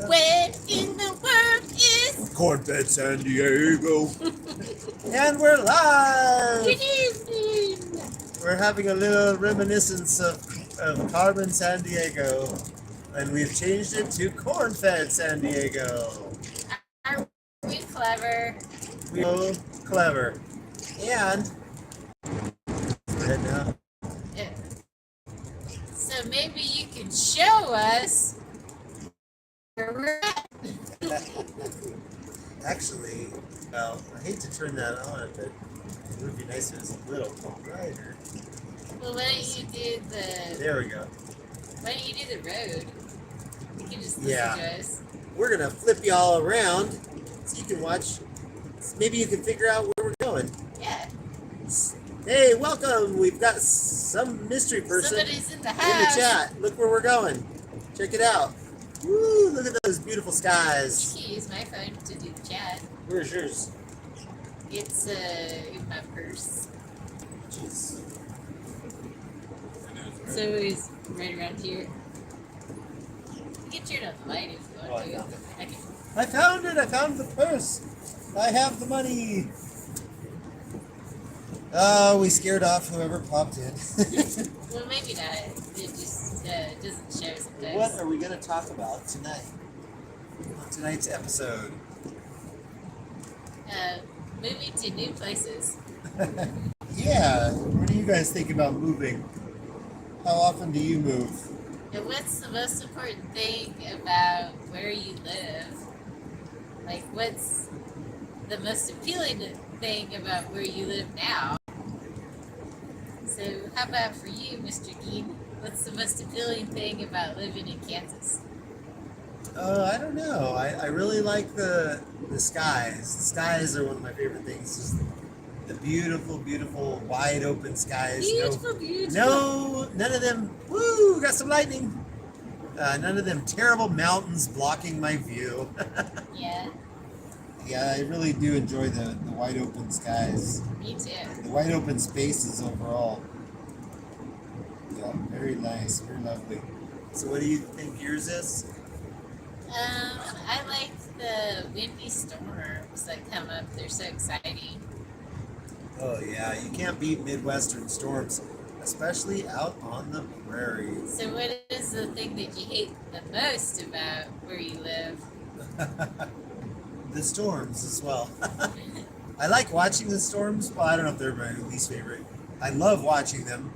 When in the world is Corn-fed San Diego. And we're live. good evening? We're having a little reminiscence of Carmen San Diego. And we've changed it to corn-fed San Diego. Are we clever? We're clever. And right now. Yeah. So maybe you can show us where we're at. Actually, well, I hate to turn that on, but it would be nice if it was a little brighter. Well, why don't you do the? There we go. Why don't you do the road? You can just listen Yeah. to us. We're gonna flip you all around so you can watch. Maybe you can figure out where we're going. Yeah. Hey, welcome! We've got some mystery person Somebody's in the in the house. chat. Look where we're going. Check it out. Woo! Look at those beautiful skies. You can use my phone to do the chat. Where's yours? It's in my purse. Jeez. So it's right around here. You can turn on the light if you want to. I can. I found it! I found the purse! I have the money! Oh, we scared off whoever popped in. Well, maybe not. It just doesn't show sometimes. What are we going to talk about tonight? On tonight's episode. Moving to new places. Yeah, what do you guys think about moving? How often do you move? And what's the most important thing about where you live? Like, what's the most appealing thing about where you live now? So, how about for you, Mr. Dean? What's the most appealing thing about living in Kansas? I don't know. I really like the skies. The skies are one of my favorite things. Just the beautiful, beautiful, wide open skies. Beautiful, beautiful. No, none of them. Woo! Got some lightning. None of them terrible mountains blocking my view. Yeah, Yeah, I really do enjoy the wide open skies. me too. The wide open spaces overall. Yeah, very nice, very lovely. So what do you think yours is? I like the windy storms that come up. They're so exciting. Oh yeah, you can't beat Midwestern storms, especially out on the prairie. So what is the thing that you hate the most about where you live? The storms as well. I like watching the storms. Well, I don't know if they're my least favorite. I love watching them,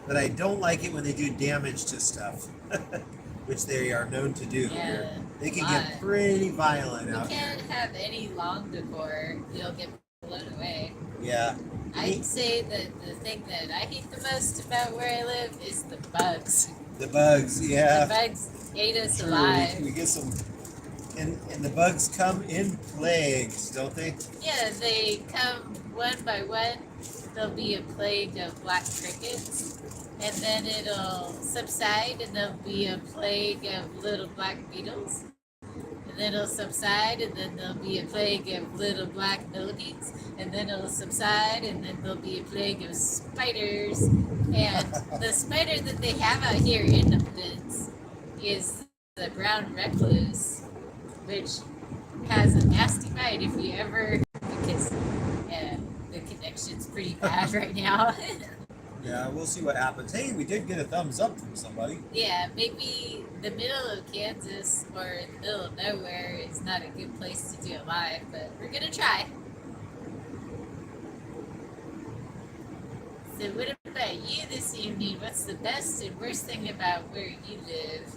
but I don't like it when they do damage to stuff, which they are known to do here. They can get pretty violent out You here. can't have any lawn decor. You'll get blown away. Yeah. I'd say that the thing that I hate the most about where I live is the bugs. The bugs, yeah. The bugs ate us True, alive. we get some, and the bugs come in plagues, don't they? Yeah, they come one by one. There'll be a plague of black crickets, and then it'll subside, and there'll be a plague of little black beetles. And then it'll subside, and then there'll be a plague of little black millipedes, and then it'll subside, and then there'll be a plague of spiders. And the spider that they have out here in the woods is the brown recluse, which has a nasty bite if you ever, because the connection's pretty bad right now. Yeah, we'll see what happens. Hey, we did get a thumbs up from somebody. Yeah, maybe the middle of Kansas or the middle of nowhere is not a good place to do it live, but we're gonna try. So what about you this evening? What's the best and worst thing about where you live?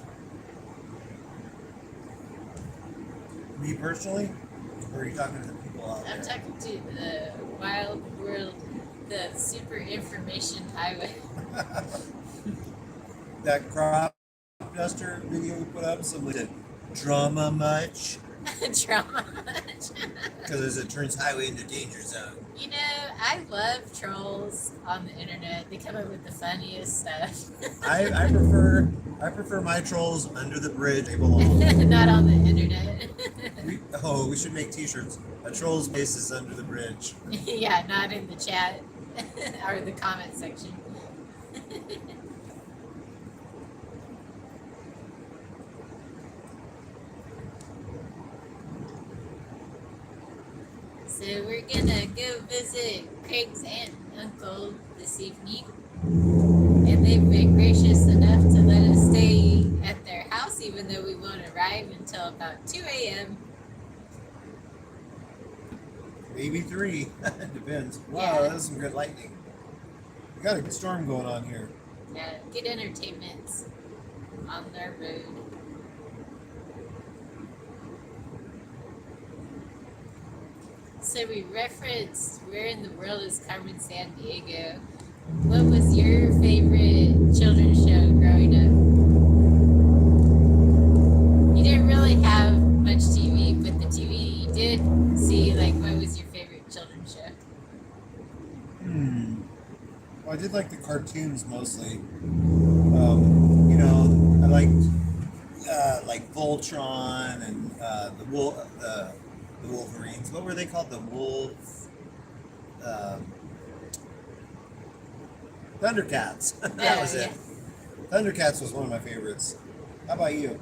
Me personally? Or are you talking to the people out there? I'm talking to the wild world, the super information highway. That crop duster video we put up, somebody said, drama much? Drama. Because it turns highway into danger zone. You know, I love trolls on the internet. They come up with the funniest stuff. I prefer my trolls under the bridge. They belong. Not on the internet. We should make t-shirts. A troll's base is under the bridge. Yeah, not in the chat or the comment section. we're gonna go visit Craig's aunt and uncle this evening. And they've been gracious enough to let us stay at their house, even though we won't arrive until about 2 a.m. Maybe 3. Depends. Wow, Yeah. that was some good lightning. We got a storm going on here. Yeah, good entertainment on their road. So we referenced where in the world is Carmen San Diego. What was your favorite children's show growing up? You didn't really have much TV, but the TV you did see, like, what was your favorite children's show? Well, I did like the cartoons mostly. I liked like Voltron and the Wolverines. What were they called? The Wolves. Thundercats. That was it. Thundercats was one of my favorites. How about you?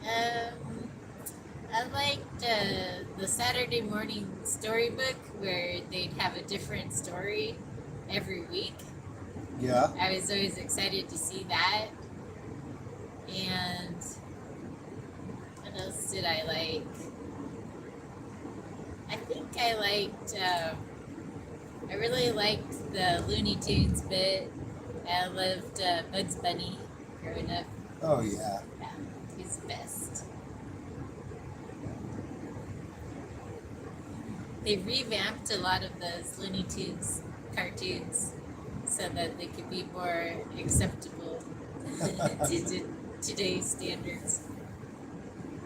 I liked the Saturday morning storybook where they'd have a different story every week. Yeah. I was always excited to see that. And what else did I like? I think I liked, I really liked the Looney Tunes bit. I loved Bugs Bunny growing up. Oh yeah. Yeah, he's the best. They revamped a lot of those Looney Tunes cartoons so that they could be more acceptable to today's standards.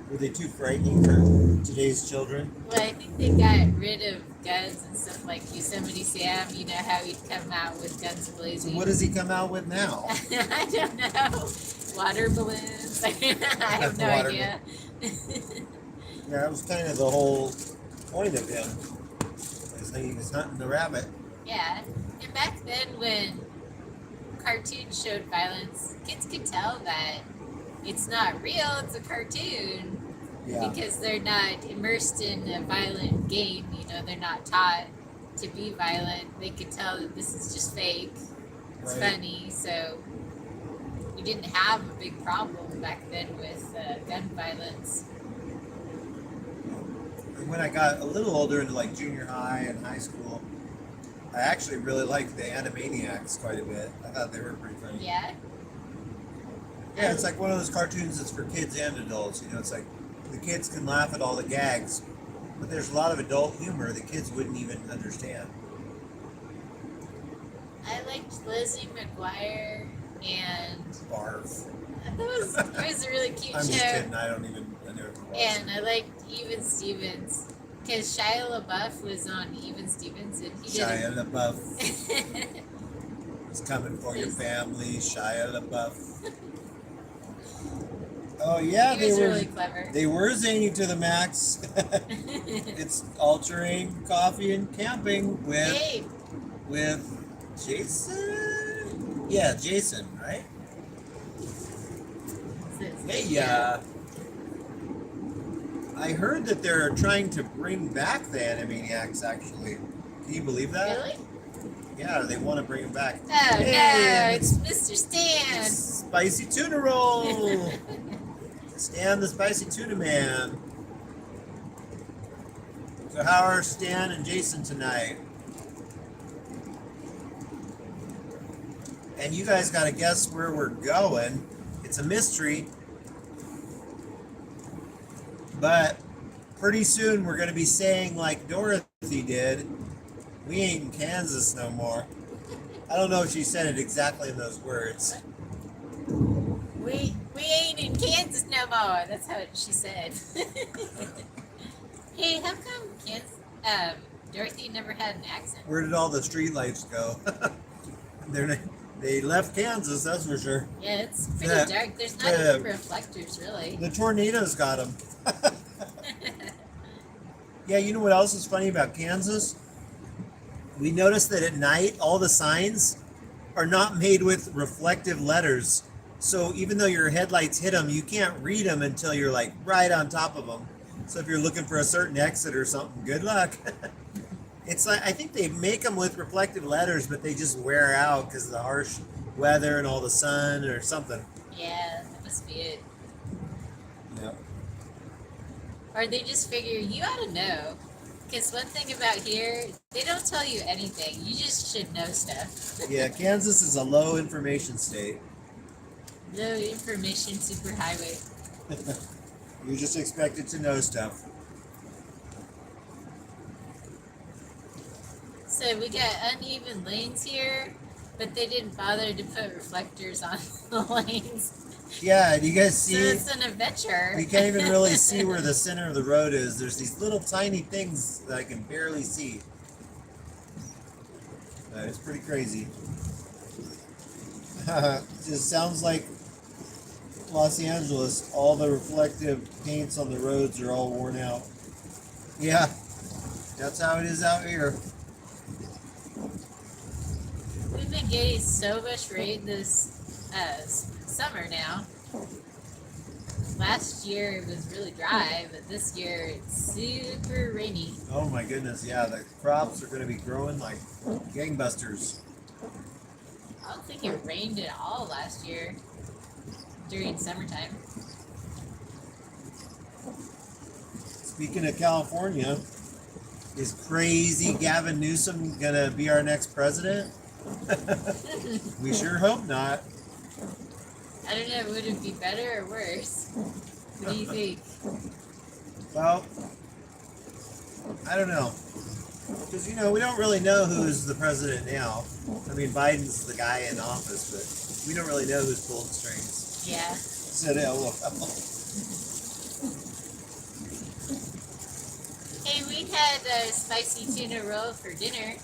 Were they too frightening for today's children? Well, I think they got rid of guns and stuff like Yosemite Sam. You know how he'd come out with guns So blazing. what does he come out with now? I don't know. Water balloons. I have no Water idea. Yeah, that was kind of the whole point of him. Was that he was hunting the rabbit. Yeah. And back then when cartoons showed violence, kids could tell that it's not real, it's a cartoon. Yeah. Because they're not immersed in a violent game, you know, they're not taught to be violent. They could tell that this is just fake. It's Right. funny, so we didn't have a big problem back then with gun violence. And when I got a little older into like junior high and high school, I actually really liked the Animaniacs quite a bit. I thought they were pretty funny. Yeah. Yeah, it's like one of those cartoons that's for kids and adults. You know, it's like the kids can laugh at all the gags, but there's a lot of adult humor the kids wouldn't even understand. I liked Lizzie McGuire, and Barf. it was a really cute I'm show. just kidding. I don't even. I never watched And I liked Even Stevens because Shia LaBeouf was on Even Stevens, and he did. Shia LaBeouf is coming for your family. Shia LaBeouf. Oh yeah, He was really clever. They were zany to the max. It's all-terrain coffee and camping Hey, with Jason. Yeah, Jason, right? Hey, I heard that they're trying to bring back the Animaniacs. Actually, can you believe that? really? Yeah, they want to bring them back. Oh Hey, no, it's Mr. Stan. Spicy tuna roll. Stan the spicy tuna man. So how are Stan and Jason tonight? And you guys got to guess where we're going. It's a mystery. But pretty soon we're going to be saying like Dorothy did, we ain't in Kansas no more. I don't know if she said it exactly in those words. We ain't in Kansas no more. That's how she said. Hey, how come Dorothy never had an accent? Where did all the streetlights go? They left Kansas, that's for sure. Yeah, it's pretty Yeah. dark. There's not even reflectors, really. The tornadoes got them. Yeah, you know what else is funny about Kansas? We noticed that at night, all the signs are not made with reflective letters. So even though your headlights hit them, you can't read them until you're like right on top of them. So if you're looking for a certain exit or something, good luck. It's like I think they make them with reflective letters, but they just wear out because of the harsh weather and all the sun or something. Yeah, that must be it. Yeah. Or they just figure you ought to know. Because one thing about here, they don't tell you anything. You just should know stuff. Yeah, Kansas is a low information state. No information superhighway. You're just expected to know stuff. So we got uneven lanes here, but they didn't bother to put reflectors on the lanes. Yeah, do you guys So see? it's an adventure. You can't even really see where the center of the road is. There's these little tiny things that I can barely see. It's pretty crazy. It just sounds like Los Angeles. All the reflective paints on the roads are all worn out. Yeah, that's how it is out here. We've been getting so much rain this summer now. Last year it was really dry, but this year it's super rainy. Oh my goodness, yeah, the crops are going to be growing like gangbusters. I don't think it rained at all last year during summertime. Speaking of California, is crazy Gavin Newsom going to be our next president? We sure hope not. I don't know, would it be better or worse? What do you think? Well, I don't know. Because, we don't really know who's the president now. I mean, Biden's the guy in office, but we don't really know who's pulling strings. Yeah. So, look. Hey, we had a spicy tuna roll for dinner.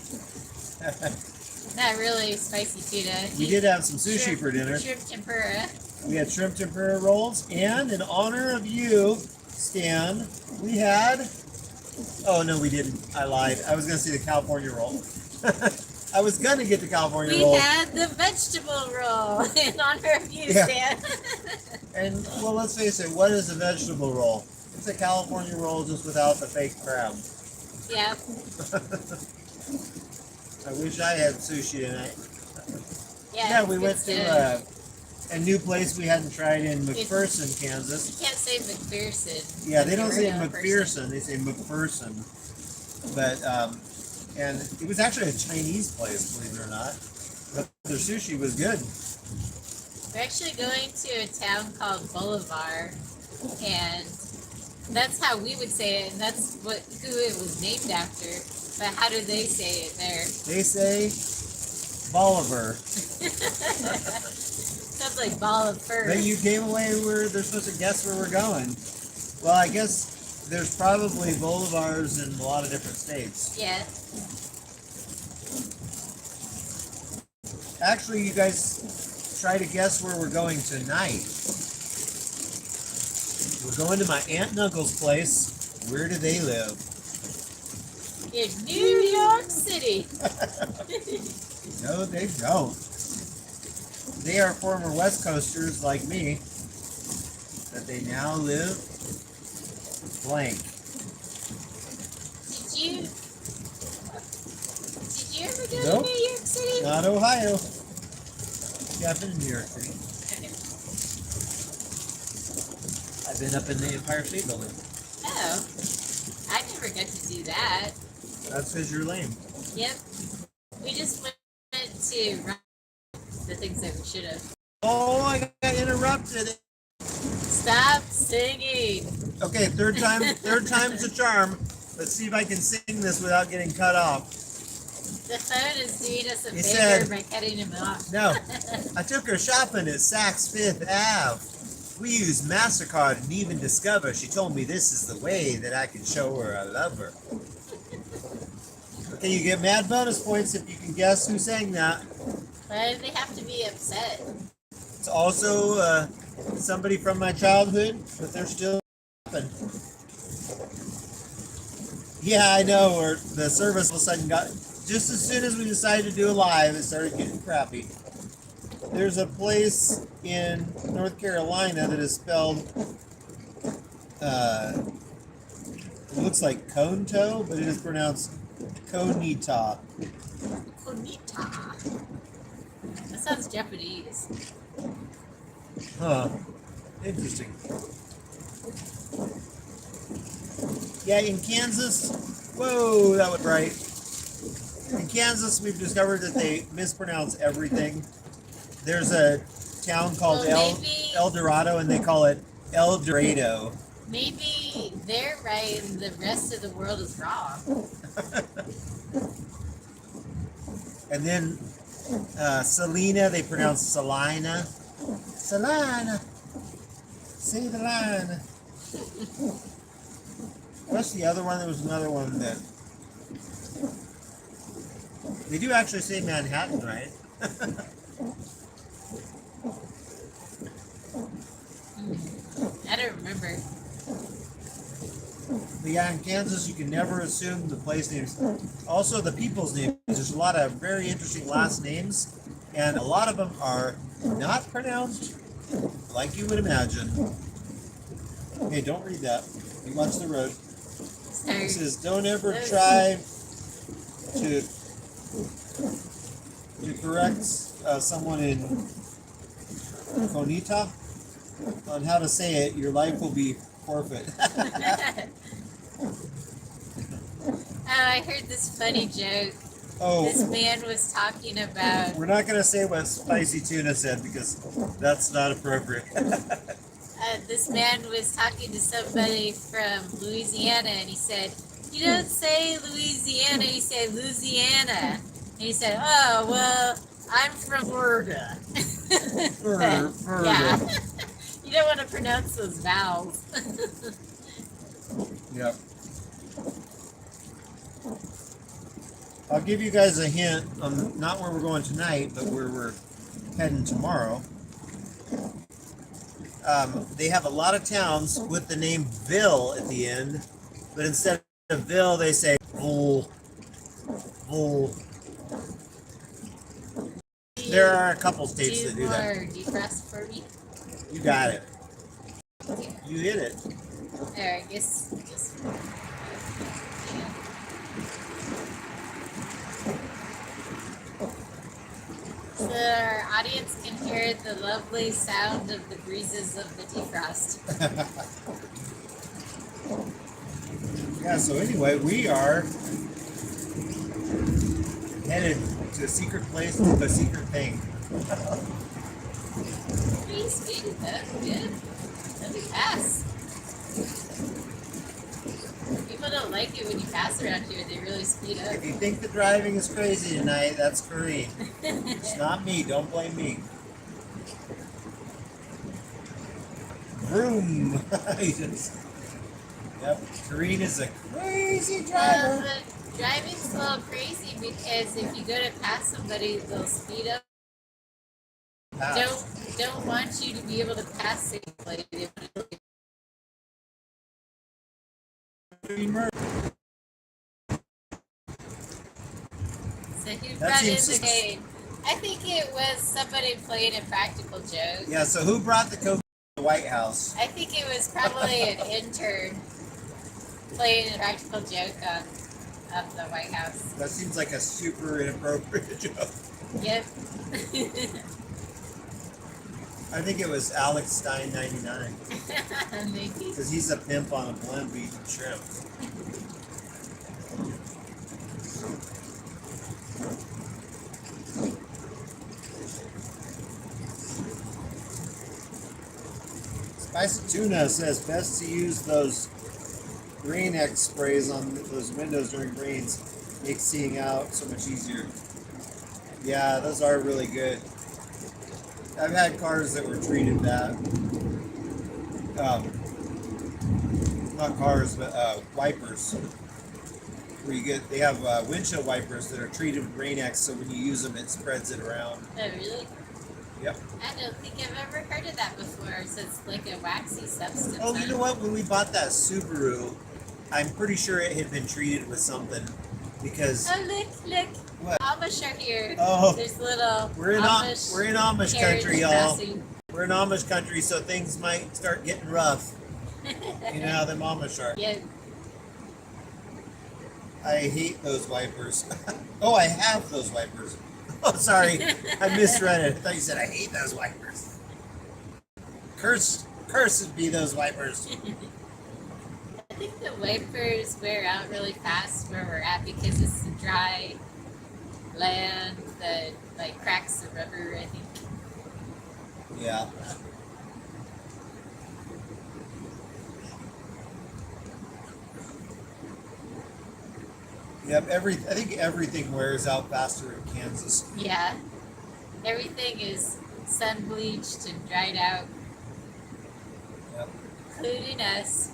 Not really spicy tuna. We did have some sushi Shrimp- for dinner. Shrimp tempura. We had shrimp tempura rolls, and in honor of you, Stan, we had. Oh no, we didn't. I lied. I was gonna say the California roll. I was gonna get the California We roll. had the vegetable roll in honor of you, Yeah. Stan. And well, let's face it. What is a vegetable roll? It's a California roll just without the fake crab. Yeah. I wish I had sushi tonight. Yeah, We went to a new place we hadn't tried in McPherson, Kansas. You can't say McPherson. Yeah, they don't say You're a McPherson, they say McPherson. But, and it was actually a Chinese place, believe it or not. But their sushi was good. We're actually going to a town called Bolivar, and that's how we would say it, and that's who it was named after. But how do they say it there? They say Bolivar. Sounds like ball of fur. But you gave away where they're supposed to guess where we're going. Well, I guess there's probably Bolivars in a lot of different states. Yeah. Actually, you guys try to guess where we're going tonight. We're going to my aunt and uncle's place. Where do they live? In New York City. No, they don't. They are former West Coasters like me, but they now live blank. Did you ever go Nope. to New York City? Not Ohio. Yeah, I've been in New York City. Okay. I've been up in the Empire State Building. Oh, I never got to do that. That's because you're lame. Yep. We just went to run the things that we should have. Oh, I got interrupted. Stop singing. Okay, third time's a charm. Let's see if I can sing this without getting cut off. The phone is doing us a He favor said- by cutting him off. No, I took her shopping at Saks Fifth Ave. We used MasterCard and even Discover. She told me this is the way that I can show her I love her. Okay, you get mad bonus points if you can guess who sang that. But they have to be upset. It's also somebody from my childhood, but they're still shopping. Yeah, I know, or the service all of a sudden got, just as soon as we decided to do a live, it started getting crappy. There's a place in North Carolina that is spelled, it looks like cone toe, but it is pronounced Konita. Konita. That sounds Japanese. Huh. Interesting. Yeah, in Kansas, whoa, that was right. In Kansas, we've discovered that they mispronounce everything. There's a town called El Dorado, and they call it El Dorado. Maybe they're right and the rest of the world is wrong. And then Selena, they pronounce Salina. Salina. Say the line. What's the other one? There was another one that they do actually say Manhattan, right? I don't remember. But yeah, in Kansas, you can never assume the place names. Also, the people's names. There's a lot of very interesting last names, and a lot of them are not pronounced like you would imagine. Hey, don't read that. You watch the road. It says, don't ever try to correct someone in Konita on how to say it. Your life will be forfeit. I heard this funny joke. Oh, this man was talking about. We're not going to say what Spicy Tuna said because that's not appropriate. This man was talking to somebody from Louisiana, and he said, "You don't say Louisiana, you say Louisiana." And he said, "Oh, well, I'm from Florida." Yeah. You don't want to pronounce those vowels. Yep. I'll give you guys a hint on not where we're going tonight, but where we're heading tomorrow. They have a lot of towns with the name Ville at the end, but instead of Ville, they say Bull. Bull. There are a couple states that do that. Defrost for me. You got it. You hit it. There, I guess. So our audience can hear the lovely sound of the breezes of the defrost. Yeah, so anyway, we are headed to a secret place with a secret thing. Pretty speedy though, good. Let me pass. People don't like it when you pass around here, they really speed up. If you think the driving is crazy tonight, that's Kareem. It's not me, don't blame me. Vroom! Yep, Kareem is a crazy driver. Driving's a little crazy because if you go to pass somebody, they'll speed up. Don't want you to be able to pass safely. So who brought in the game? I think it was somebody playing a practical joke. Yeah, so who brought the coke to the White House? I think it was probably an intern playing a practical joke of the White House. That seems like a super inappropriate joke. Yep. I think it was Alex Stein 99. Maybe. Because he's a pimp on a blend beef and shrimp. Spicy Tuna says best to use those Green X sprays on those windows during rains. Makes seeing out so much easier. Yeah, those are really good. I've had cars that were treated that. Not cars, but wipers. Where they have windshield wipers that are treated with Rain-X, so when you use them, it spreads it around. Oh, really? Yep. I don't think I've ever heard of that before, so it's like a waxy substance. Oh, you know what? When we bought that Subaru, I'm pretty sure it had been treated with something because. Oh, look! What? Amish are here. Oh, there's little. We're in Amish country, y'all. Passing. We're in Amish country, so things might start getting rough. You know how them Amish are. Yeah. I hate those wipers. Oh, I have those wipers. Oh, sorry. I misread it. I thought you said I hate those wipers. Cursed be those wipers. I think the wipers wear out really fast where we're at because it's a dry land that like cracks the rubber, I think. Yeah. Yep. I think everything wears out faster in Kansas. Yeah. Everything is sun bleached and dried out, Yep. including us.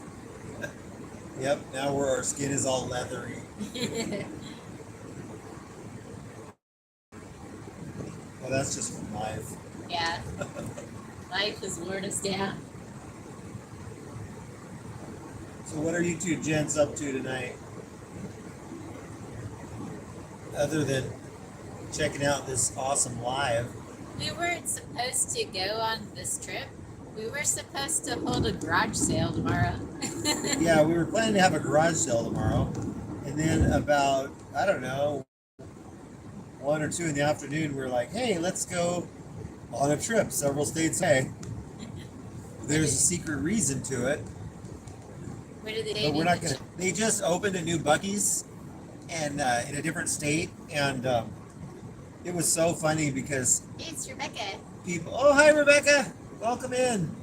Yep. Now where our skin is all leathery. Well, that's just from life. Yeah. Life has worn us down. So what are you two gents up to tonight? Other than checking out this awesome live. We weren't supposed to go on this trip. We were supposed to hold a garage sale tomorrow. Yeah, we were planning to have a garage sale tomorrow. And then about, I don't know, 1 or 2 in the afternoon, we're like, hey, let's go on a trip several states away. There's a secret reason to it. Where did they But we're not going to. They just opened a new Buc-ee's and in a different state. And it was so funny because It's Rebecca. people, oh, hi, Rebecca. Welcome in.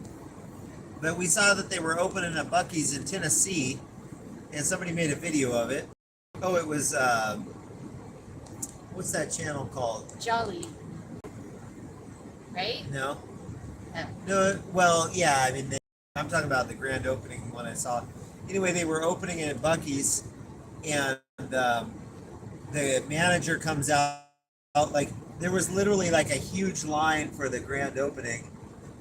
But we saw that they were opening a Buc-ee's in Tennessee, and somebody made a video of it. Oh, it was, what's that channel called? Jolly. Right? No? Oh. No, well, yeah, I mean, I'm talking about the grand opening one I saw. Anyway, they were opening it at Buc-ee's, and the manager comes out, like, there was literally like a huge line for the grand opening.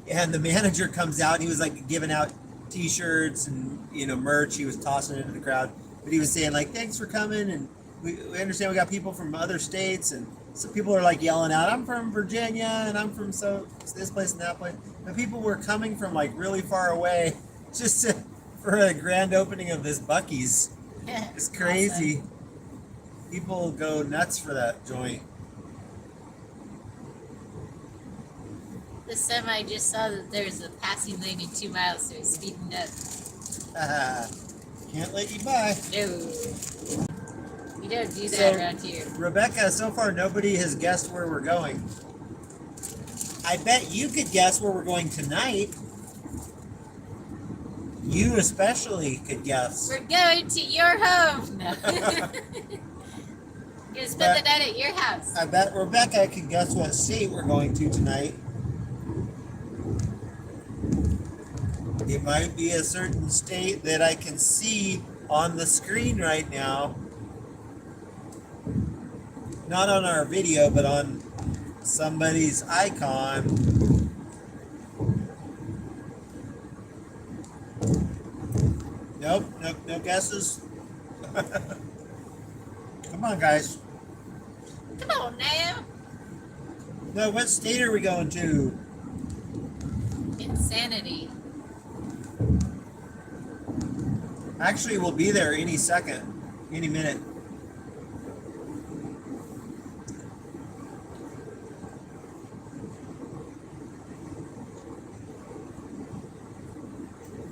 And the manager comes out and he was like giving out t-shirts and, you know, merch. He was tossing it into the crowd, but he was saying like, thanks for coming. And we understand we got people from other states. And some people are like yelling out, I'm from Virginia and I'm from this place and that place. But people were coming from like really far away just for a grand opening of this Buc-ee's. It's crazy. Awesome. People go nuts for that joint. The semi just saw that there's a passing lane in 2 miles, so it's speeding up. Can't let you by. No. We don't do that around here. Rebecca, so far nobody has guessed where we're going. I bet you could guess where we're going tonight. You especially could guess. We're going to your home. No. We're gonna spend the night at your house. I bet Rebecca could guess what state we're going to tonight. It might be a certain state that I can see on the screen right now. Not on our video, but on somebody's icon. Nope, no guesses. Come on, guys. Come on now. No, what state are we going to? Insanity. Actually, we'll be there any second, any minute.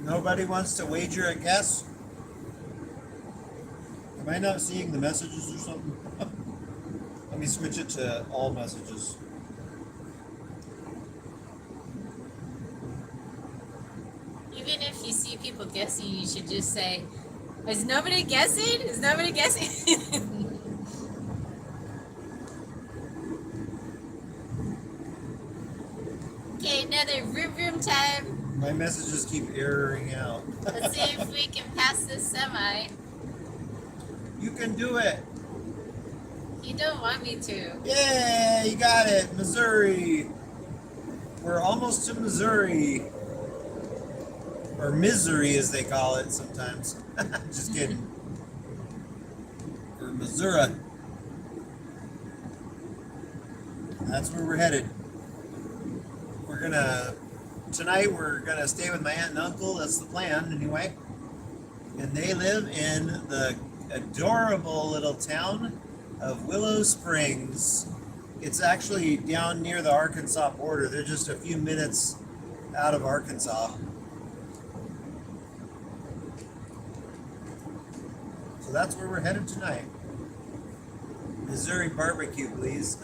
Nobody wants to wager a guess? Am I not seeing the messages or something? Let me switch it to all messages. Even if you see people guessing, you should just say, is nobody guessing? Is nobody guessing? Okay, another room time. My messages keep erroring out. Let's see if we can pass this semi. You can do it. You don't want me to. Yeah, you got it. Missouri. We're almost to Missouri. Or Missouri, as they call it sometimes. Just kidding. Or Missouri. That's where we're headed. Tonight we're gonna stay with my aunt and uncle. That's the plan, anyway. And they live in the adorable little town of Willow Springs. It's actually down near the Arkansas border. They're just a few minutes out of Arkansas. So that's where we're headed tonight. Missouri barbecue, please.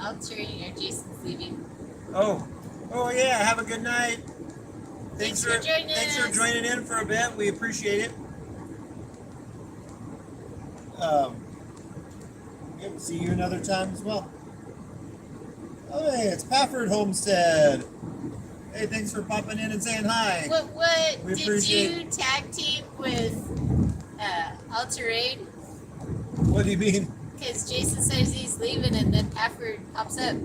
I'll turn or Jason's leaving. Oh yeah. Have a good night. Thanks for joining Thanks us. for joining in for a bit. We appreciate it. We'll see you another time as well. Oh, hey, it's Pafford Homestead. Hey, thanks for popping in and saying hi. What We did appreciate- you tag team with Alterade? What do you mean? Because Jason says he's leaving and then Pafford pops up.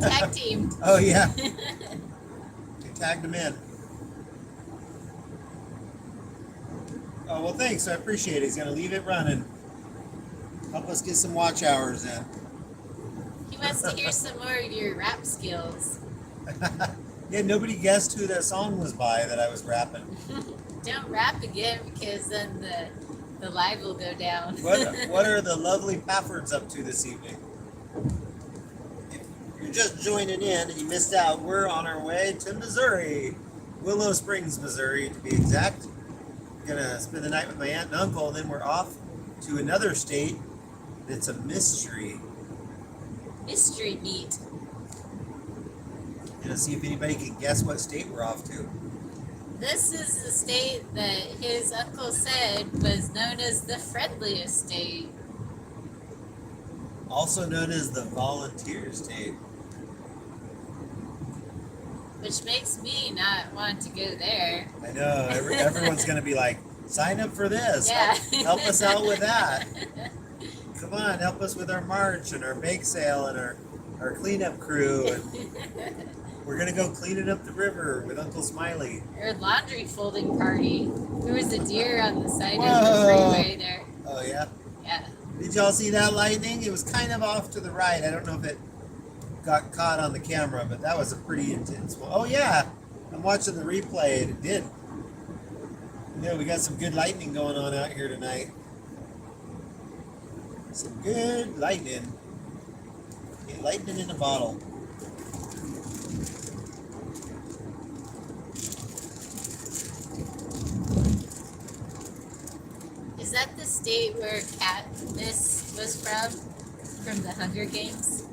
Tag team. Oh, yeah. You tagged him in. Oh, well, thanks. I appreciate it. He's going to leave it running. Help us get some watch hours in. He wants to hear some more of your rap skills. Yeah, nobody guessed who that song was by that I was rapping. Don't rap again because then the live will go down. What are the lovely Paffords up to this evening? If you're just joining in and you missed out, we're on our way to Missouri. Willow Springs, Missouri, to be exact. Gonna spend the night with my aunt and uncle, and then we're off to another state that's a mystery. Mystery meat. Gonna see if anybody can guess what state we're off to. This is the state that his uncle said was known as the friendliest state. Also known as the volunteer state. Which makes me not want to go there. I know, everyone's gonna be like, sign up for this. Yeah. Help us out with that. Come on, help us with our march and our bake sale and our cleanup crew. And we're gonna go cleaning up the river with Uncle Smiley. Or laundry folding party. There was a deer on the side of Whoa. the freeway there. Oh yeah? Yeah. Did y'all see that lightning? It was kind of off to the right. I don't know if it got caught on the camera, but that was a pretty intense one. Oh yeah, I'm watching the replay and it did. Yeah, we got some good lightning going on out here tonight. Some good lightning. Yeah, lightning in a bottle. Is that the state where Katniss was from the Hunger Games?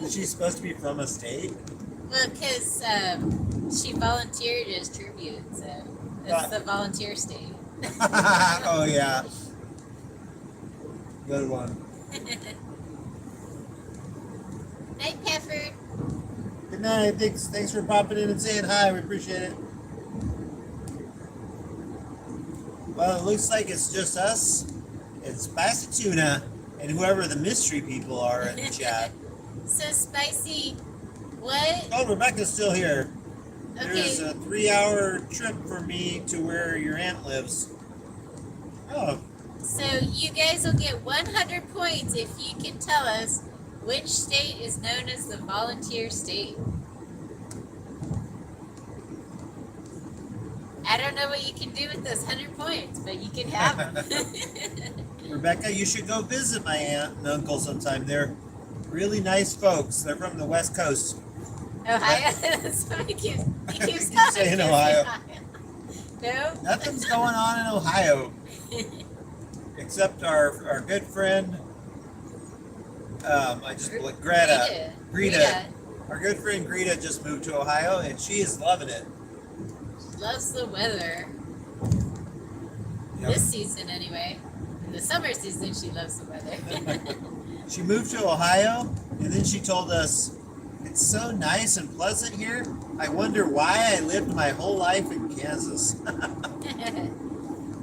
Is she supposed to be from a state? Well, because she volunteered as tribute, so it's the volunteer state. Oh yeah. Good one. Night, Pafford. Good night. Thanks for popping in and saying hi. We appreciate it. Well, it looks like it's just us. It's Spicy Tuna and whoever the mystery people are in the chat. So, Spicy, what? Oh, Rebecca's still here. There's Okay, a 3-hour trip for me to where your aunt lives. Oh, so you guys will get 100 points if you can tell us which state is known as the volunteer state. I don't know what you can do with those 100 points, but you can have them. Rebecca, you should go visit my aunt and uncle sometime. They're really nice folks. They're from the West Coast. Ohio? That's what he keeps Keep calling saying it. Ohio. No? Nothing's going on in Ohio except our good friend. Greta. Our good friend Greta just moved to Ohio and she is loving it. Loves the weather. Yep. This season, anyway. In the summer season, she loves the weather. She moved to Ohio and then she told us, it's so nice and pleasant here. I wonder why I lived my whole life in Kansas.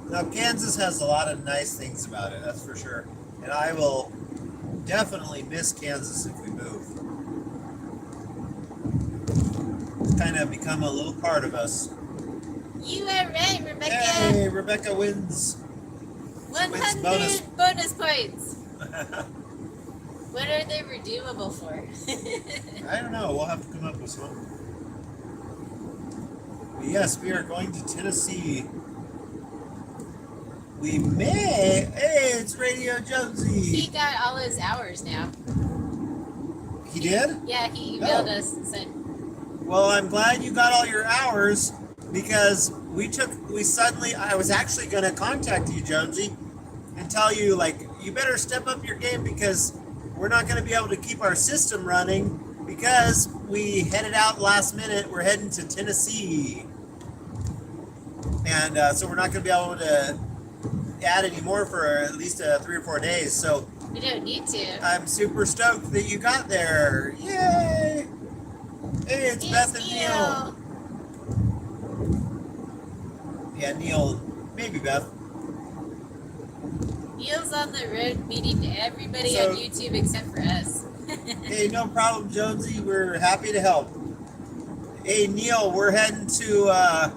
Now, Kansas has a lot of nice things about it, that's for sure. And I will definitely miss Kansas if we move. It's kind of become a little part of us. You are right, Rebecca. Hey, Rebecca wins. 100 bonus points. What are they redeemable for? I don't know. We'll have to come up with something. But yes, we are going to Tennessee. We may. Hey, it's Radio He Jonesy. got all his hours now. He did? Yeah, he emailed Oh. us and said, Well, I'm glad you got all your hours because I was actually going to contact you, Jonesy, and tell you, like, you better step up your game because we're not going to be able to keep our system running because we headed out last minute. We're heading to Tennessee. And so we're not going to be able to add any more for at least 3 or 4 days. So we don't need to. I'm super stoked that you got there. Yay! Hey, it's Beth and Neil. Yeah, Neil, maybe Beth. Neil's on the road meeting everybody So- on YouTube except for us. Hey, no problem, Jonesy. We're happy to help. Hey, Neil, we're heading to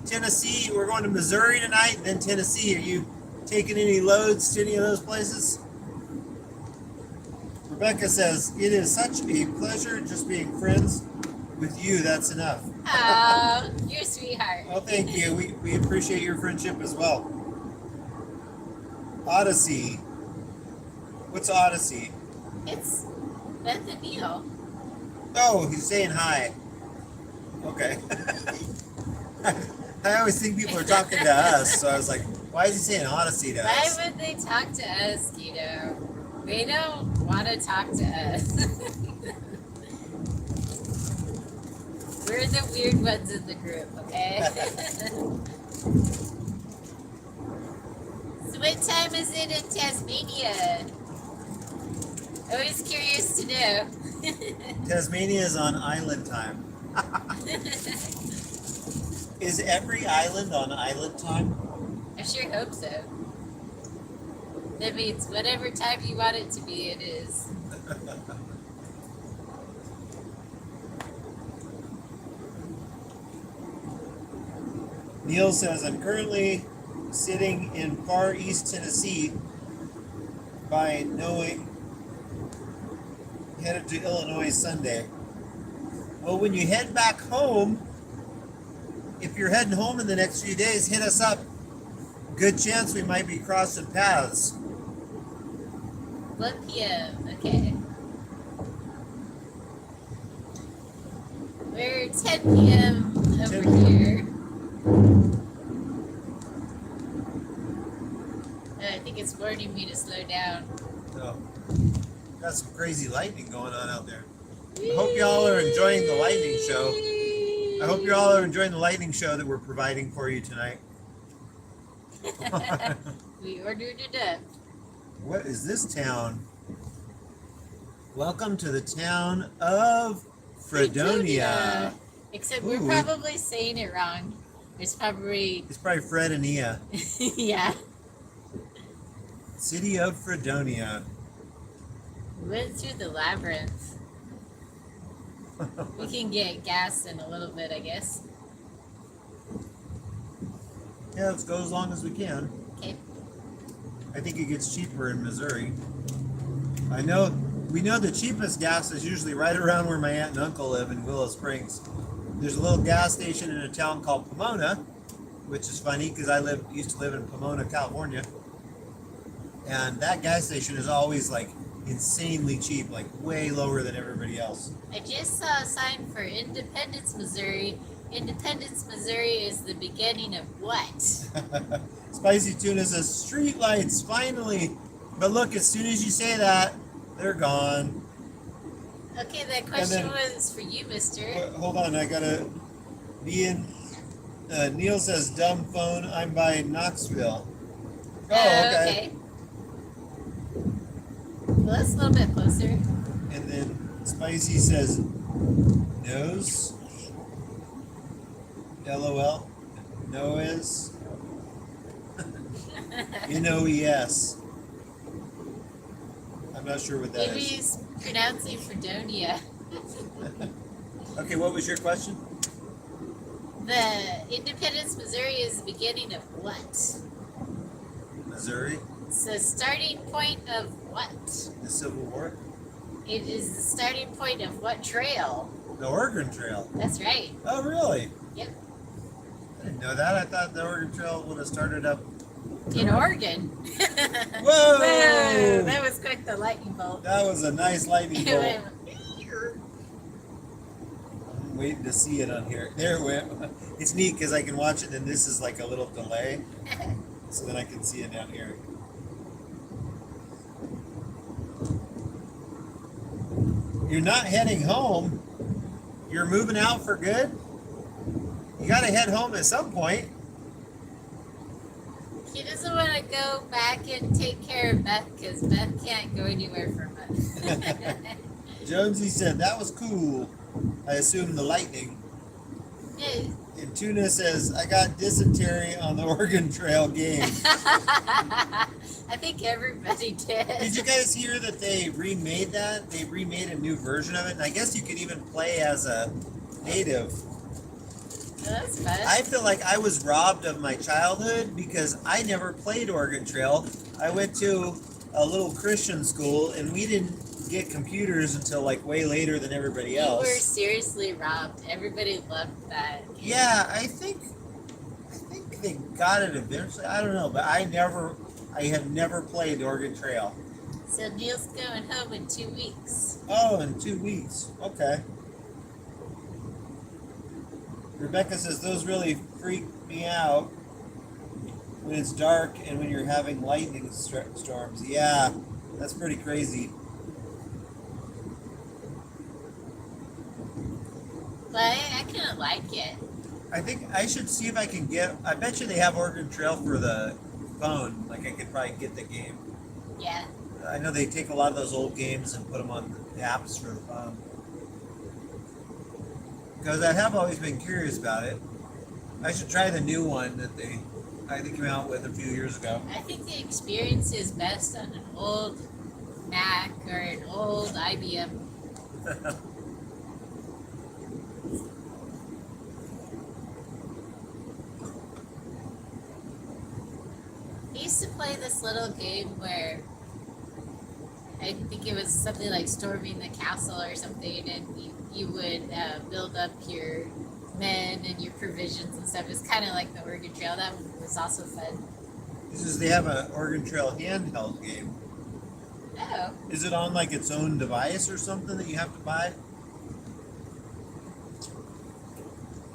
Tennessee. We're going to Missouri tonight, and then Tennessee. Are you taking any loads to any of those places? Rebecca says, it is such a pleasure just being friends with you. That's enough. Oh, you're a sweetheart. Well, thank you. We appreciate your friendship as well. Odyssey. What's Odyssey? It's Beth and Neil. Oh, he's saying hi. Okay. I always think people are talking to us, so I was like, why is he saying Odyssey to Why us? would they talk to us, Guido? They don't want to talk to us. We're the weird ones in the group, okay? So what time is it in Tasmania? Always curious to know. Tasmania is on island time. Is every island on island time? I sure hope so. That means whatever time you want it to be, it is. Neil says, I'm currently sitting in far east Tennessee by knowing headed to Illinois Sunday. Well, when you head back home, if you're heading home in the next few days, hit us up. Good chance we might be crossing paths. 1 p.m. Okay. We're 10 p.m. over 10 here. I think it's warning me to slow down. So, got some crazy lightning going on out there. I hope y'all are enjoying the lightning show. I hope you all are enjoying the lightning show that we're providing for you tonight. We ordered it up. What is this town? Welcome to the town of Fredonia. Except Ooh. we're probably saying it wrong. It's probably, It's probably Fredonia. yeah. City of Fredonia. We went through the labyrinth. We can get gas in a little bit, I guess. Yeah, let's go as long as we can. Okay. I think it gets cheaper in Missouri. We know the cheapest gas is usually right around where my aunt and uncle live in Willow Springs. There's a little gas station in a town called Pomona, which is funny because used to live in Pomona, California. And that gas station is always like insanely cheap, like way lower than everybody else. I just saw a sign for Independence, Missouri. Independence, Missouri is the beginning of what? Spicy Tuna says, street lights, finally. But look, as soon as you say that, they're gone. Okay, that question was for you, mister. Hold on, I gotta be in. Neil says, dumb phone, I'm by Knoxville. Oh, okay. Well, that's a little bit closer. And then Spicy says, nose. LOL. Noes. N-O-E-S. I'm not sure what that Maybe is. he's pronouncing Fredonia. Okay, what was your question? The Independence, Missouri is the beginning of what? Missouri? It's the starting point of what? The Civil War? It is the starting point of what trail? The Oregon Trail. That's right. Oh, really? Yep. I didn't know that. I thought the Oregon Trail would have started up In Oregon. Whoa! Whoa! That was quite the lightning bolt. That was a nice lightning It bolt. went, I'm waiting to see it on here. There it went. It's neat because I can watch it and this is like a little delay. So then I can see it down here. You're not heading home. You're moving out for good. You got to head home at some point. He doesn't want to go back and take care of Beth because Beth can't go anywhere for a month. Jonesy said that was cool. I assume the lightning. Yeah. And Tuna says, I got dysentery on the Oregon Trail game. I think everybody did. Did you guys hear that they remade that? They remade a new version of it, and I guess you could even play as a native. Oh, that's fun. I feel like I was robbed of my childhood because I never played Oregon Trail. I went to a little Christian school, and we didn't get computers until like way later than everybody else. You were seriously robbed. Everybody loved that game. Yeah, I think they got it eventually. I don't know, but I have never played Oregon Trail. So Neil's going home in 2 weeks. Oh, in 2 weeks. Okay. Rebecca says those really freak me out when it's dark and when you're having lightning storms. Yeah, that's pretty crazy. But I kind of like it. I think I should see if I can get. I bet you they have Oregon Trail for the phone. Like I could probably get the game. Yeah. I know they take a lot of those old games and put them on the apps for the phone. Because I have always been curious about it. I should try the new one that I think came out with a few years ago. I think the experience is best on an old Mac or an old IBM. I used to play this little game where I think it was something like storming the castle or something, and you would build up your men and your provisions and stuff. It's kind of like the Oregon Trail. That one was also fun. They have an Oregon Trail handheld game. Oh. Is it on like its own device or something that you have to buy?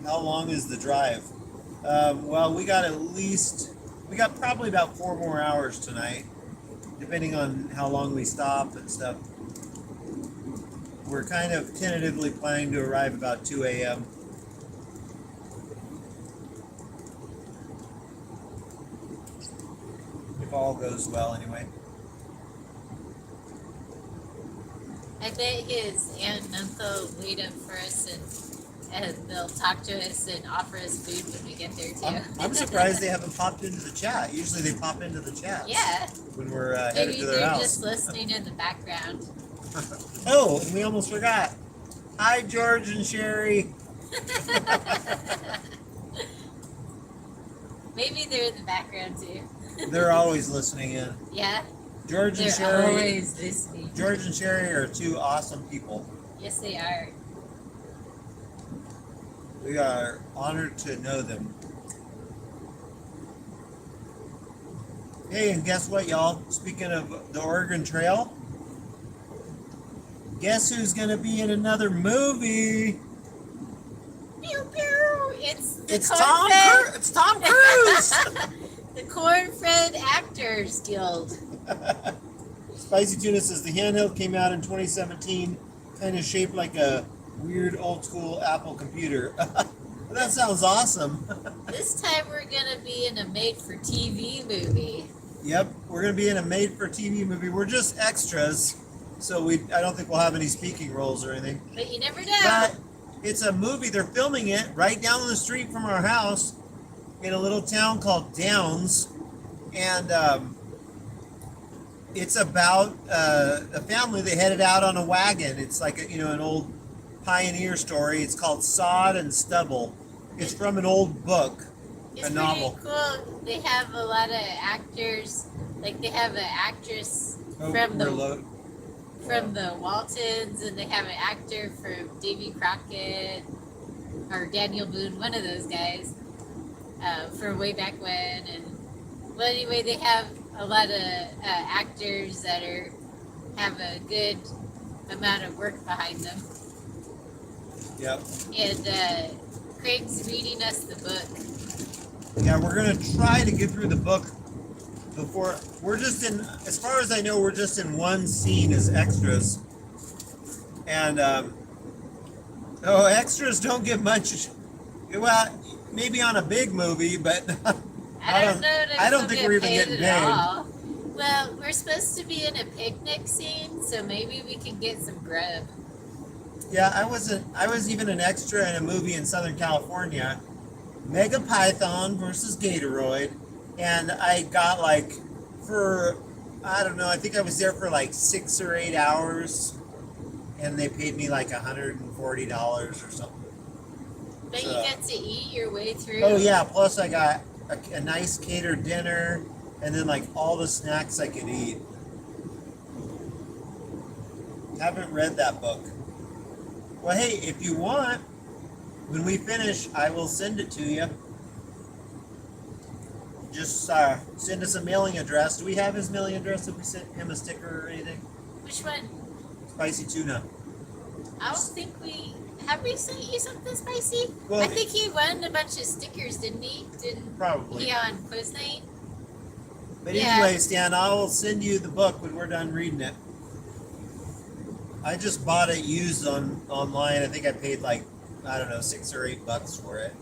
How long is the drive? Well, we got probably about 4 more hours tonight, depending on how long we stop and stuff. We're kind of tentatively planning to arrive about 2 a.m. If all goes well, anyway. I bet his aunt and uncle wait up for us and they'll talk to us and offer us food when we get there too. I'm surprised they haven't popped into the chat. Usually they pop into the chat. Yeah. When we're headed Maybe to their they're house. just listening in the background. Oh, and we almost forgot. Hi, George and Sherry. Maybe they're in the background too. They're always listening in. Yeah. George and They're Sherry. always listening. George and Sherry are 2 awesome people. Yes, they are. We are honored to know them. Hey, and guess what, y'all? Speaking of the Oregon Trail, guess who's going to be in another movie? Pew pew! It's Tom Cruise! The Corn-Fed Actors Guild. Spicy Tuna says the handheld came out in 2017, kind of shaped like a weird old school Apple computer. That sounds awesome. This time we're gonna be in a made-for-TV movie. Yep, we're gonna be in a made-for-TV movie. We're just extras, so I don't think we'll have any speaking roles or anything. But you never know. But it's a movie. They're filming it right down the street from our house in a little town called Downs, and it's about a family that headed out on a wagon. It's like an old pioneer story. It's called Sod and Stubble. It's from an old book, It's a novel. pretty cool. They have a lot of actors. Like they have an actress Oh, from we're the Waltons, and they have an actor from Davy Crockett or Daniel Boone, one of those guys, from way back when. And Well, anyway, they have a lot of actors that have a good amount of work behind them. Yep. And Craig's reading us the book. Yeah, we're gonna try to get through the book before. We're just in, as far as I know, we're just in one scene as extras, and extras don't get much. Well, maybe on a big movie, but I don't know. I don't think we're even getting paid. All. Well, we're supposed to be in a picnic scene, so maybe we can get some grub. Yeah, I was even an extra in a movie in Southern California, Mega Python versus Gatoroid, and I got like for I don't know, I think I was there for like 6 or 8 hours, and they paid me like $140 or something. But So, you get to eat your way through. oh yeah, plus I got a nice catered dinner, and then like all the snacks I could eat. Haven't read that book. Well, hey, if you want, when we finish, I will send it to you. Just send us a mailing address. Do we have his mailing address if we sent him a sticker or anything? Which one? Spicy tuna. I don't think we have we sent you something spicy. Well, I think he won a bunch of stickers, didn't he? Probably. He on quiz night. But Yeah. anyway, Stan, I will send you the book when we're done reading it. I just bought it used online. I think I paid like, I don't know, $6 or $8 for it.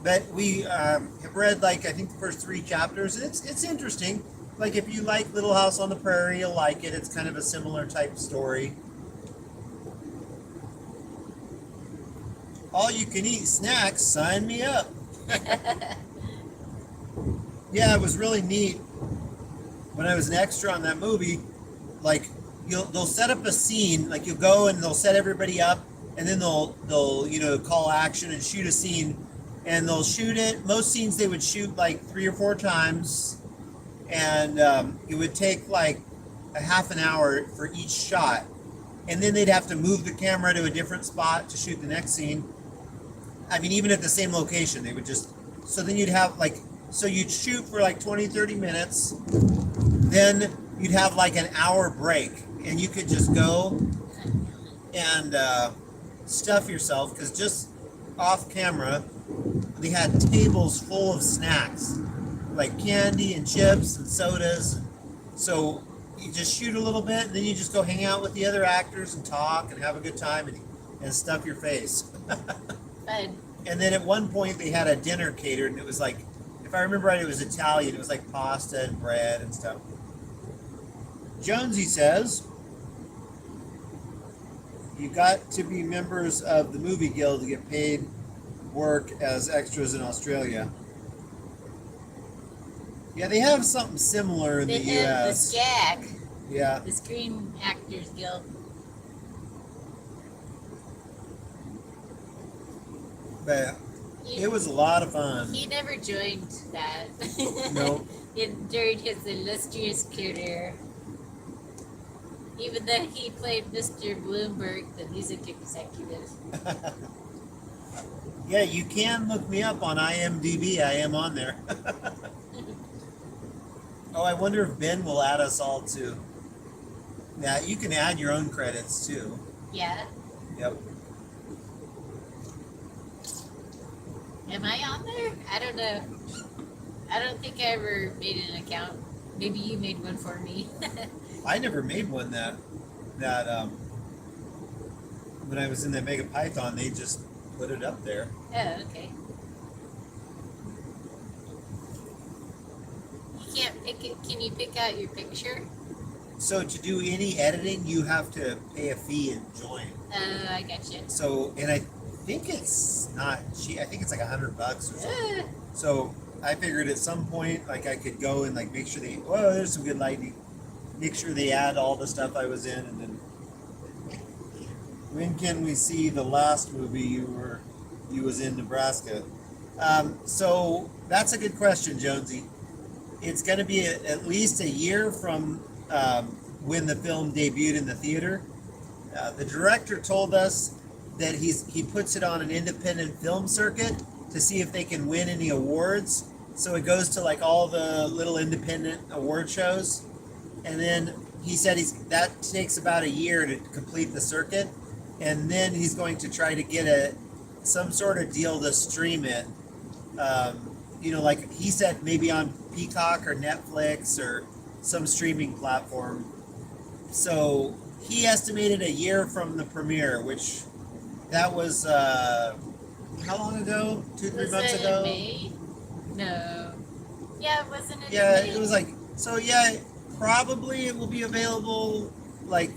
But we have read like I think the first 3 chapters, and it's interesting. Like if you like Little House on the Prairie, you'll like it. It's kind of a similar type story. All you can eat snacks, sign me up. Yeah, it was really neat. When I was an extra on that movie, like they'll set up a scene, like you'll go and they'll set everybody up, and then they'll call action and shoot a scene, and they'll shoot it. Most scenes they would shoot like 3 or 4 times, and it would take like a half an hour for each shot, and then they'd have to move the camera to a different spot to shoot the next scene. I mean, even at the same location, they would just, so then you'd have like, so you'd shoot for like 20-30 minutes, then you'd have like an hour break, and you could just go and stuff yourself, because just off camera they had tables full of snacks like candy and chips and sodas. So you just shoot a little bit, and then you just go hang out with the other actors and talk and have a good time and stuff your face. Fun. And then at one point they had a dinner catered, and it was like, if I remember right, it was Italian. It was like pasta and bread and stuff. Jonesy says, you got to be members of the movie guild to get paid work as extras in Australia. Yeah, they have something similar in They the have the US. SCAG, Yeah. the Screen Actors Guild. But it was a lot of fun. He never joined that. No. During his illustrious career. Even though he played Mr. Bloomberg, the music executive. Yeah, you can look me up on IMDb. I am on there. Oh, I wonder if Ben will add us all too. Yeah, you can add your own credits too. Yeah. Yep. Am I on there? I don't know. I don't think I ever made an account. Maybe you made one for me. I never made one that when I was in the Mega Python, they just put it up there. Oh, okay. You can't pick it. Can you pick out your picture? So to do any editing, you have to pay a fee and join. Oh, I gotcha. So, and I think it's not cheap. I think it's like $100 or something. So I figured at some point, like I could go and like make sure there's some good lighting. Make sure they add all the stuff I was in, and then when can we see the last movie you was in Nebraska? So that's a good question, Jonesy. It's going to be at least a year from when the film debuted in the theater. The director told us that he puts it on an independent film circuit to see if they can win any awards. So it goes to like all the little independent award shows, and then he said that takes about a year to complete the circuit, and then he's going to try to get some sort of deal to stream it. Like he said, maybe on Peacock or Netflix or some streaming platform. So he estimated a year from the premiere, which that was how long ago? 2-3 months ago? May? No. Yeah, wasn't it? Yeah, in May? it was like so. Yeah, probably it will be available. Like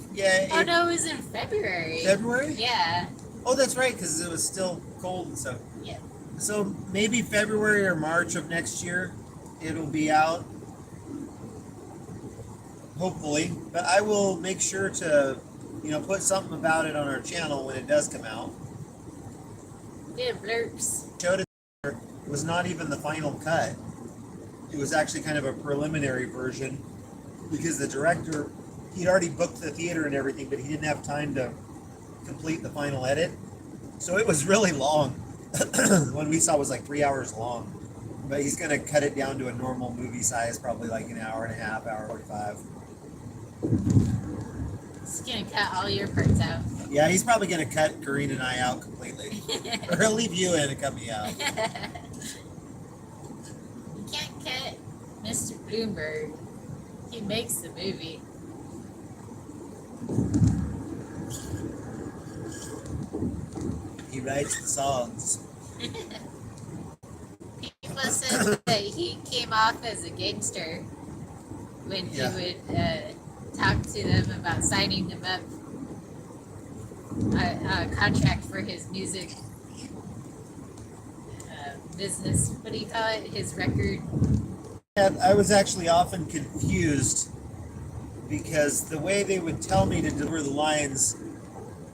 Oh no, it was in February. February. Yeah. Oh, that's right, because it was still cold and stuff. Yeah. So maybe February or March of next year, it'll be out. Hopefully, but I will make sure to, put something about it on our channel when it does come out. Yeah, blurps. Showed it was not even the final cut. It was actually kind of a preliminary version because the director, he'd already booked the theater and everything, but he didn't have time to complete the final edit. So it was really long. The one we saw was like 3 hours long, but he's going to cut it down to a normal movie size, probably like an hour and a half, hour 45. He's gonna cut all your parts out. Yeah, he's probably going to cut Karina and I out completely. Or he'll leave you in and cut me out. You can't cut Mr. Bloomberg. He makes the movie. He writes the songs. People said that he came off as a gangster when he would talk to them about signing them up a contract for his music business. What do you call it? His record. Yeah, I was actually often confused because the way they would tell me to deliver the lines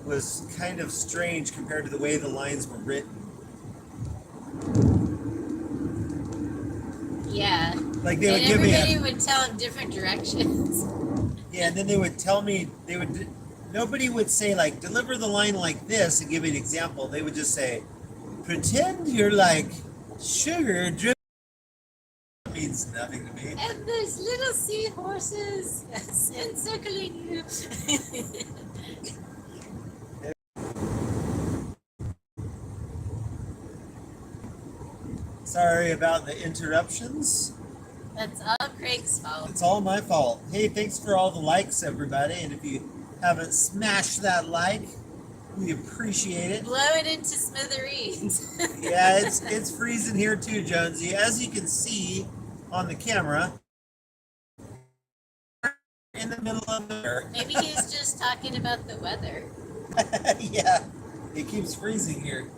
was kind of strange compared to the way the lines were written. Yeah. Like they would give me everybody would tell him different directions. Yeah, and then they would tell me nobody would say like deliver the line like this and give me an example. They would just say, pretend you're like sugar dripping. That means nothing to me. And there's little seahorses encircling you. Sorry about the interruptions. That's all Craig's fault. It's all my fault. Hey, thanks for all the likes, everybody. And if you haven't smashed that like, we appreciate it. Blow it into smithereens. Yeah, it's freezing here too, Jonesy. As you can see on the camera, in the middle of the Maybe he's just talking about the weather. Yeah, it keeps freezing here.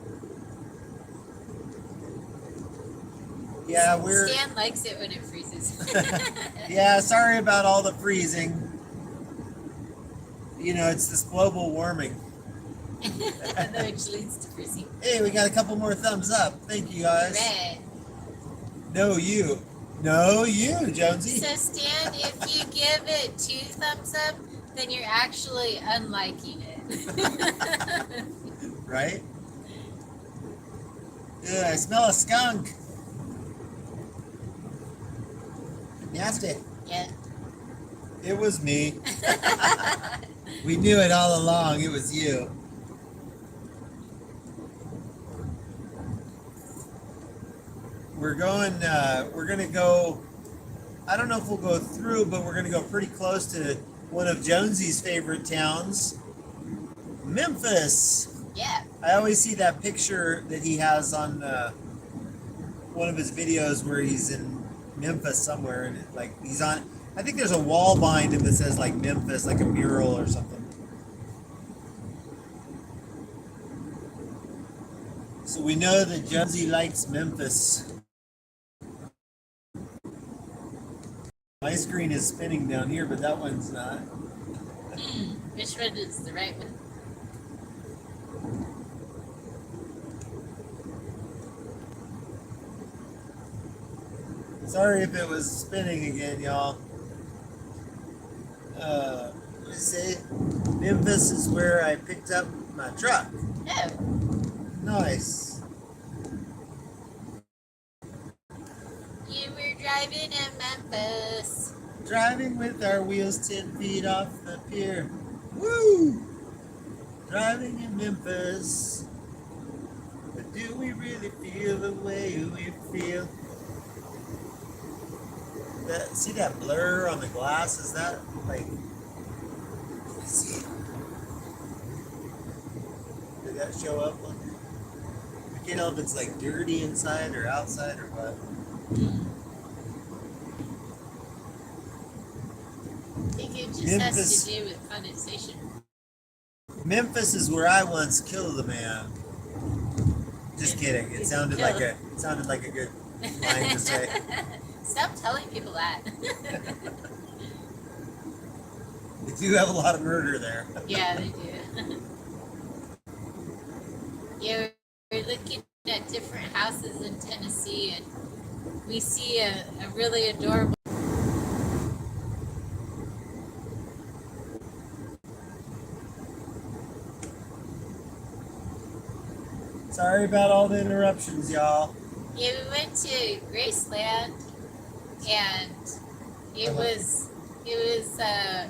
Yeah, Stan likes it when it freezes. Yeah, sorry about all the freezing. It's this global warming. Which leads to freezing. Hey, we got a couple more thumbs up. Thank you, guys. Red. No, you, Jonesy. So, Stan, if you give it 2 thumbs up, then you're actually unliking it. Right? Ugh, I smell a skunk. Nasty. Yeah. It was me. We knew it all along. It was you. We're going to go, I don't know if we'll go through, but we're going to go pretty close to one of Jonesy's favorite towns, Memphis. Yeah. I always see that picture that he has on one of his videos where he's in Memphis somewhere, and he's on, I think there's a wall behind him that says like Memphis, like a mural or something. So we know that Jonesy likes Memphis. My screen is spinning down here, but that one's not. Which one is the right one? Sorry if it was spinning again, y'all. Let me see. Memphis is where I picked up my truck. Oh. Nice. driving in Memphis. Driving with our wheels 10 feet off the pier. Woo! Driving in Memphis. But do we really feel the way we feel? See that blur on the glass? Is that like... Let me see. Did that show up? I can't tell if it's like dirty inside or outside or what. I think it just has to do with condensation. Memphis is where I once killed a man. Just kidding. It sounded like a good line to say. Stop telling people that. They do have a lot of murder there. Yeah, they do. Yeah, we're looking at different houses in Tennessee, and we see a really adorable. Sorry about all the interruptions, y'all. Yeah, we went to Graceland, and it was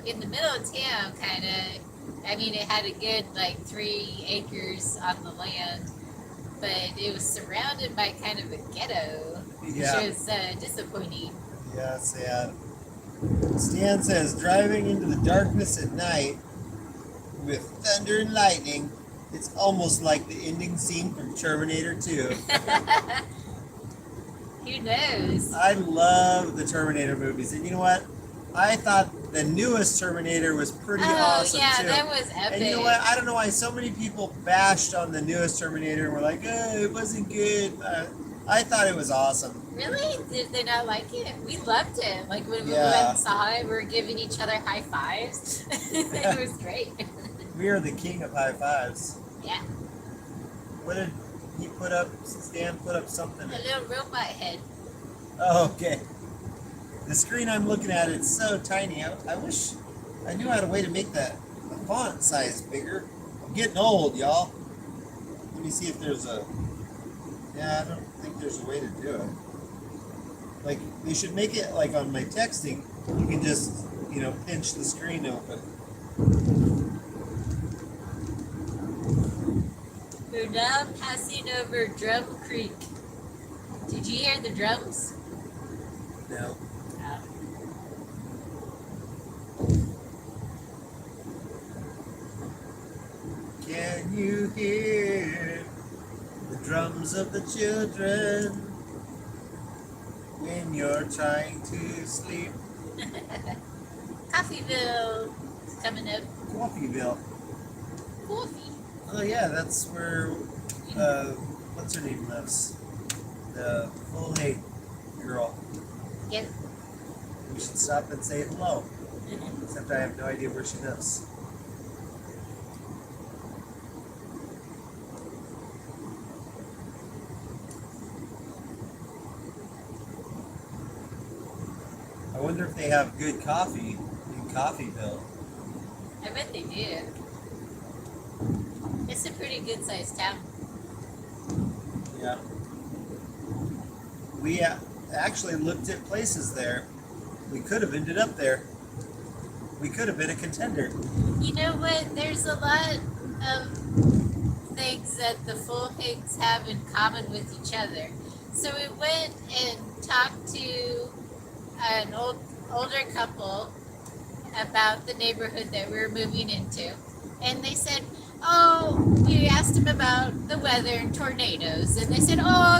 in the middle of town, kind of. I mean, it had a good 3 acres on the land, but it was surrounded by kind of a ghetto, which was disappointing. Yeah, sad. Stan says, driving into the darkness at night with thunder and lightning, it's almost like the ending scene from Terminator 2. Who knows? I love the Terminator movies, and you know what? I thought the newest Terminator was pretty awesome yeah, too. that was epic. And you know what? I don't know why so many people bashed on the newest Terminator and were like, "Oh, it wasn't good." I thought it was awesome. Really? Did they not like it? We loved it. Like when we went and saw it, we were giving each other high fives. It was great. We are the king of high fives. Yeah. What did he put up? Stan put up something. A little robot head. Oh, okay. The screen I'm looking at, it's so tiny. I wish I knew how to way to make the font size bigger. I'm getting old, y'all. Let me see if there's a... Yeah, I don't think there's a way to do it. Like, they should make it like on my texting. You can just, pinch the screen open. We're now passing over Drum Creek. Did you hear the drums? No. Can you hear the drums of the children when you're trying to sleep? Coffeeville is coming up. Coffeeville. Coffee. Oh yeah, that's where what's her name lives? The full hate girl. Yep. We should stop and say hello. Except I have no idea where she lives. I wonder if they have good coffee in Coffeeville. I bet they do. It's a pretty good sized town. Yeah. We actually looked at places there. We could have ended up there. We could have been a contender. You know what? There's a lot of things that the full pigs have in common with each other. So we went and talked to an older couple about the neighborhood that we were moving into. And they said, we asked them about the weather and tornadoes. And they said, no,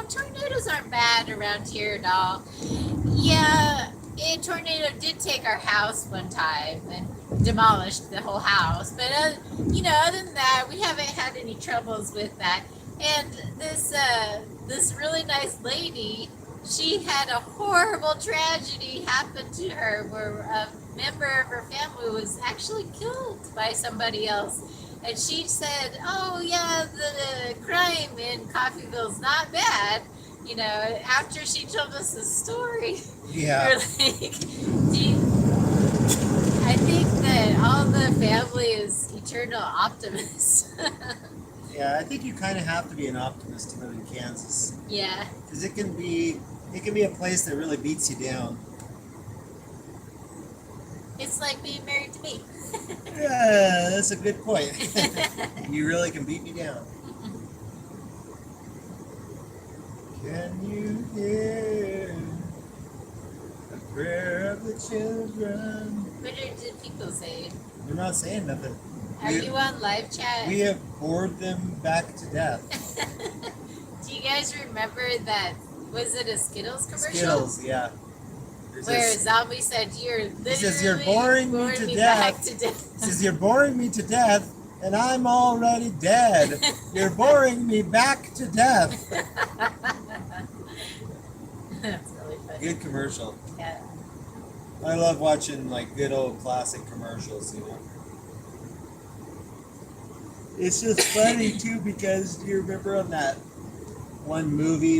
tornadoes aren't bad around here at all. Yeah, a tornado did take our house one time and demolished the whole house. But, other than that, we haven't had any troubles with that. And this really nice lady, she had a horrible tragedy happen to her where a member of her family was actually killed by somebody else. And she said, the crime in Coffeeville's not bad. After she told us the story, yeah. we're like, I think that all the family is eternal optimists. Yeah, I think you kind of have to be an optimist to live in Kansas. Yeah. Because it It can be a place that really beats you down. It's like being married to me. Yeah, that's a good point. You really can beat me down. Can you hear the prayer of the children? What do people say? They're not saying nothing. Are you on live chat? We have bored them back to death. Do you guys remember that? Was it a Skittles commercial? Skittles, yeah. Where Zombie said, "You're literally he says, "You're boring me to back death." to death." He says, "You're boring me to death, and I'm already dead. You're boring me back to death." That's really funny. Good commercial. Yeah. I love watching like good old classic commercials, you know. It's just funny too because do you remember on that one movie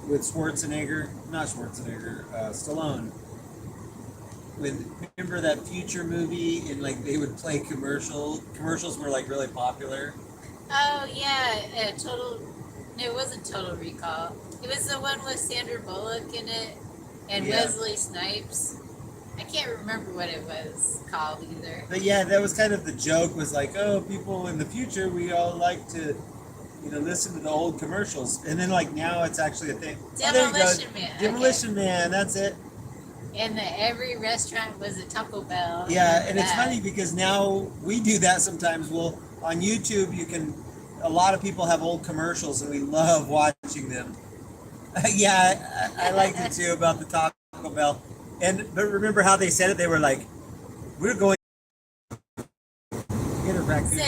with Schwarzenegger, not Schwarzenegger, Stallone. Remember that Future movie and like they would play commercials were like really popular. Oh yeah, it wasn't Total Recall. It was the one with Sandra Bullock in it and Wesley Snipes. I can't remember what it was called either. But yeah, that was kind of the joke was like, oh, people in the future, we all like to, you know, listen to the old commercials. And then like now it's actually a thing. Demolition Man. Demolition Man, that's it. And every restaurant was a Taco Bell. Yeah, and it's funny because now we do that sometimes. Well, on YouTube, a lot of people have old commercials and we love watching them. Yeah, I liked it too about the Taco Bell. But remember how they said it? They were like, we're going to get a raccoon.